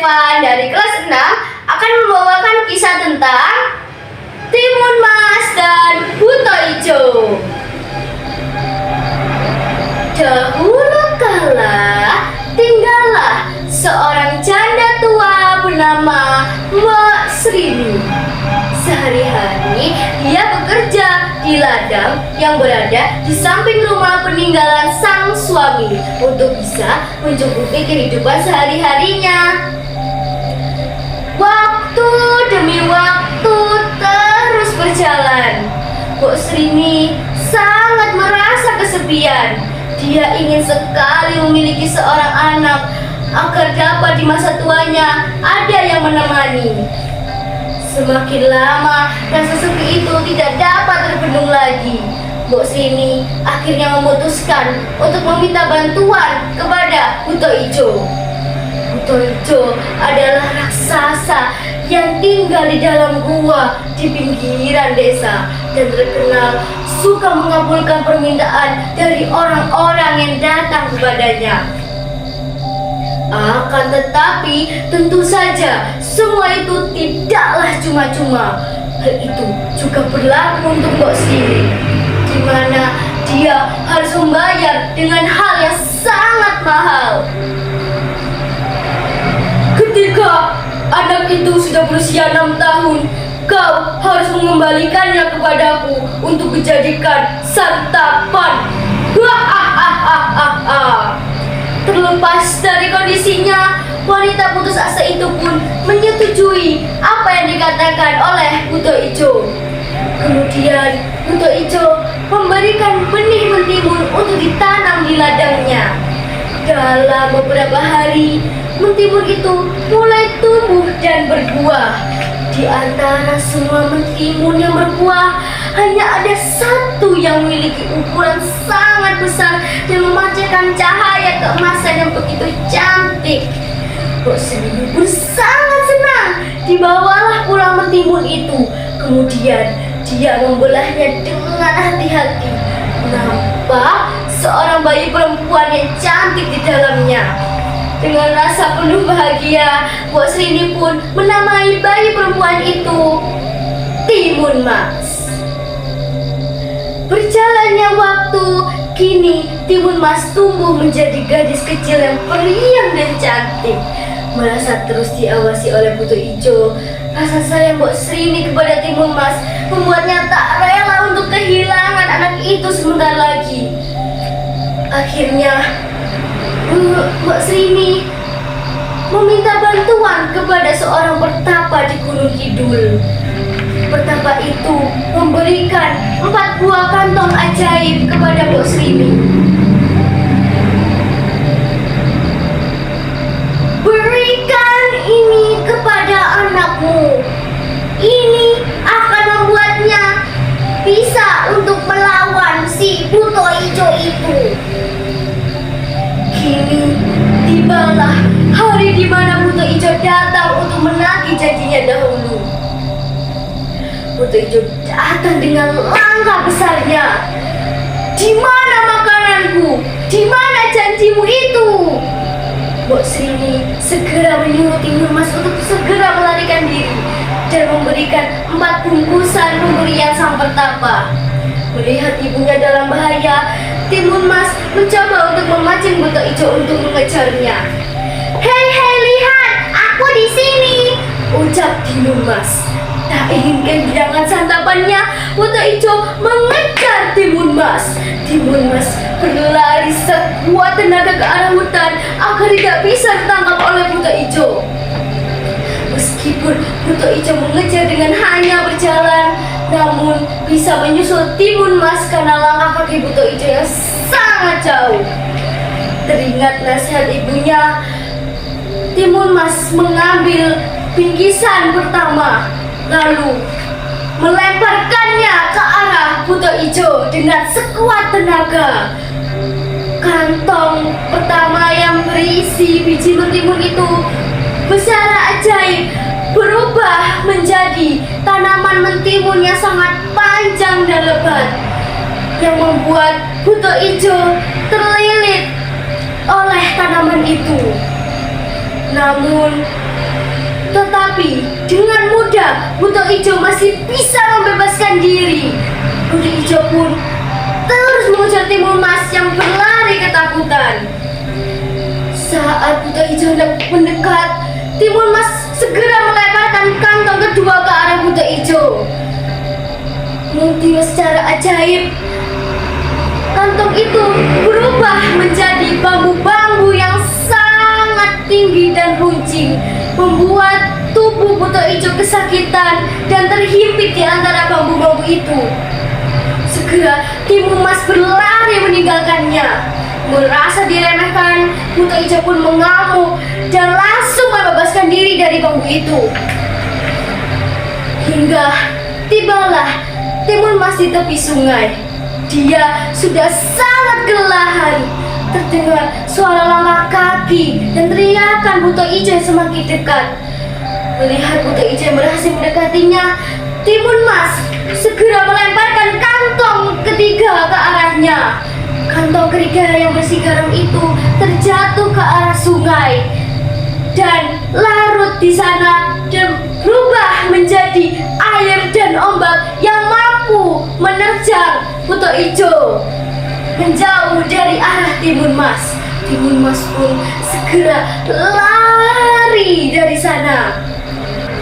Evan dari kelas 6 akan membawakan kisah tentang Timun Mas dan Buto Ijo. Dahulu kala tinggallah seorang janda tua bernama Mbak Srini. Sehari-hari dia bekerja di ladang yang berada di samping rumah peninggalan sang suami untuk bisa mencukupi kehidupan sehari-harinya. Waktu demi waktu terus berjalan. Bu Srini sangat merasa kesepian. Dia ingin sekali memiliki seorang anak agar dapat di masa tuanya ada yang menemani. Semakin lama rasa sepi itu tidak dapat terbendung lagi. Bu Srini akhirnya memutuskan untuk meminta bantuan kepada Buto Ijo. Buto Ijo adalah raksasa yang tinggal di dalam gua di pinggiran desa dan terkenal suka mengabulkan permintaan dari orang-orang yang datang kepadanya. Akan tetapi tentu saja semua itu tidaklah cuma-cuma. Hal itu juga berlaku untuk Mbak Srini, di mana dia harus membayar dengan hal yang sangat mahal. Ketika anak itu sudah berusia 6 tahun, kau harus mengembalikannya kepadaku untuk dijadikan santapan. Terlepas dari kondisinya, wanita putus asa itu pun menyetujui apa yang dikatakan oleh Buto Ijo. Kemudian Buto Ijo memberikan benih mentimun untuk ditanam di ladangnya. Dalam beberapa hari, mentimun itu mulai tumbuh dan berbuah. Di antara semua mentimun yang berbuah, hanya ada satu yang memiliki ukuran sangat besar dan memancarkan cahaya keemasan yang begitu cantik. Bu Srini pun sangat senang. Dibawalah pulang mentimun itu. Kemudian dia membelahnya dengan hati-hati. Nampak seorang bayi perempuan yang cantik di dalamnya. Dengan rasa penuh bahagia, Bu Srini pun menamai bayi perempuan itu Timun Mas. Berjalannya waktu, kini Timun Mas tumbuh menjadi gadis kecil yang periang dan cantik. Merasa terus diawasi oleh Buto Ijo, rasa sayang Bu Srini kepada Timun Mas membuatnya tak rela untuk kehilangan anak itu sebentar lagi. Akhirnya Mbak Srini meminta bantuan kepada seorang pertapa di Gunung Kidul. Pertapa itu memberikan 4 buah kantong ajaib kepada Mbak Srini. Berikan ini kepada anakmu. Ini akan membuatnya bisa untuk melawan si Buto Ijo itu. Kini tibalah hari di mana Buto Ijo datang untuk menagih janjinya dahulu. Buto Ijo datang dengan langkah besarnya. Di mana makananku? Di mana janjimu itu? Mbak Srini segera menyuruh Timun Mas untuk segera melarikan diri dan memberikan 4 bungkusan pemberian sang pertapa. Melihat ibunya dalam bahaya, Timun Mas mencoba untuk memancing Buto Ijo untuk mengejarnya. Hei, lihat, aku di sini, ucap Timun Mas. Tak ingin kehilangan santapannya, Buto Ijo mengejar Timun Mas. Timun Mas berlari sekuat tenaga ke arah hutan agar tidak bisa ditangkap oleh Buto Ijo. Meskipun Buto Ijo mengejar dengan hanya berjalan, namun bisa menyusul Timun Mas karena langkah kaki Buto Ijo yang sangat jauh. Teringat nasihat ibunya, Timun Mas mengambil bingkisan pertama, lalu melemparkannya ke arah Buto Ijo dengan sekuat tenaga. Kantong pertama yang berisi biji mentimun itu bersara ajaib berubah menjadi tanaman mentimun yang sangat panjang dan lebat, yang membuat Buto Ijo terlilit oleh tanaman itu. Namun Tapi dengan mudah Buto Ijo masih bisa membebaskan diri. Buto Ijo pun terus mengejar Timun Mas yang berlari ketakutan. Saat Buto Ijo hendak mendekat, Timun Mas segera melemparkan kantong kedua ke arah Buto Ijo. Mungkin secara ajaib, kantong itu berubah menjadi bambu-bambu yang sangat tinggi dan runcing, membuat tubuh Buto Ijo kesakitan dan terhimpit di antara bambu-bambu itu. Segera Timun Mas berlari meninggalkannya. Merasa diremehkan, Buto Ijo pun mengamuk dan langsung membebaskan diri dari bambu itu. Hingga tibalah Timun Mas di tepi sungai. Dia sudah sangat kelelahan. Terdengar suara langkah kaki dan teriakan Buto Ijo yang semakin dekat. Melihat Buto Ijo yang berhasil mendekatinya, Timun Mas segera melemparkan kantong ketiga ke arahnya. Kantong ketiga yang bersih garam itu terjatuh ke arah sungai dan larut di sana dan berubah menjadi air dan ombak yang mampu menerjang Buto Ijo menjauh dari arah Timun Mas. Timun Mas pun segera lari dari sana.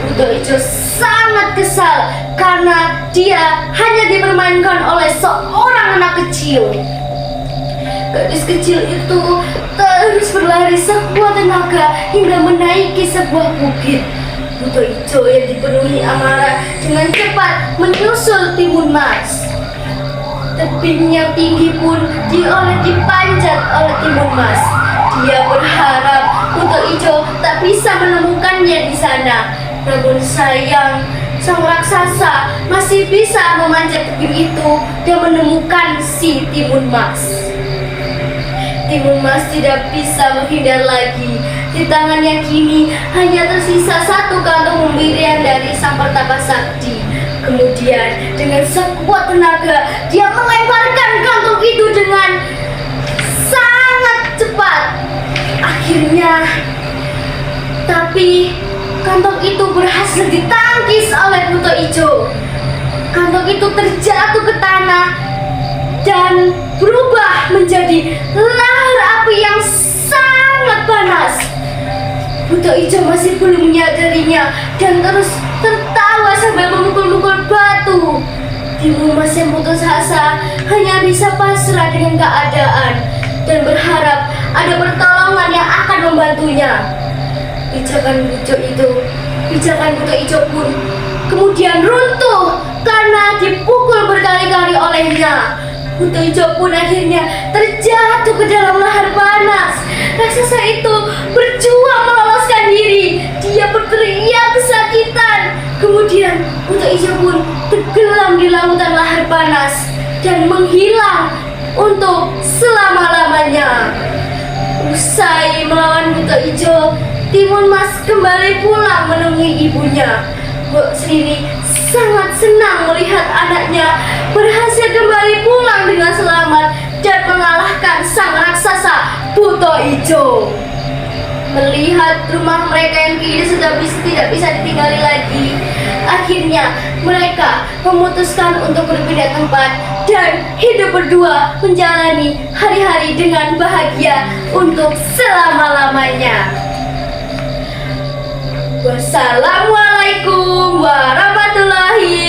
Buto Ijo sangat kesal karena dia hanya dipermainkan oleh seorang anak kecil. Gadis kecil itu terus berlari sekuat tenaga hingga menaiki sebuah bukit. Buto Ijo yang dipenuhi amarah dengan cepat menyusul Timun Mas. Tebing yang tinggi pun dipanjat oleh Timun Mas. Dia berharap Buto Ijo tak bisa menemukannya di sana. Namun sayang, sang raksasa masih bisa memanjat tebing itu dan menemukan si Timun Mas. Timun Mas tidak bisa menghindar lagi. Di tangannya kini hanya tersisa satu kantong pemberian dari sang pertapa sakti. Kemudian dengan sekuat tenaga dia melemparkan kantong itu dengan sangat cepat. Akhirnya, tapi kantong itu berhasil ditangkis oleh Buto Ijo. Kantong itu terjatuh ke tanah dan berubah menjadi lahar api yang sangat panas. Buto Ijo masih belum menyadarinya dan terus tertawa sambil memukul-mukul batu. Timun Mas yang putus asa hanya bisa pasrah dengan keadaan dan berharap ada pertolongan yang akan membantunya. Pijakan Buto Ijo pun kemudian runtuh karena dipukul berkali-kali olehnya. Buto Ijo pun akhirnya terjatuh ke dalam lahar panas. Raksasa itu berjuang meloloskan diri. Dia berteriak kesakitan. Kemudian Buto Ijo pun tenggelam di lautan lahar panas dan menghilang untuk selama-lamanya. Usai melawan Buto Ijo, Timun Mas kembali pulang menemui ibunya. Bu Srini sangat senang melihat anaknya berhasil kembali pulang dengan selamat dan mengalahkan sang raksasa Buto Ijo. Melihat rumah mereka yang kini sudah tidak bisa ditinggali lagi, akhirnya mereka memutuskan untuk berpindah tempat dan hidup berdua menjalani hari-hari dengan bahagia untuk selama-lamanya. Wassalamualaikum warahmatullahi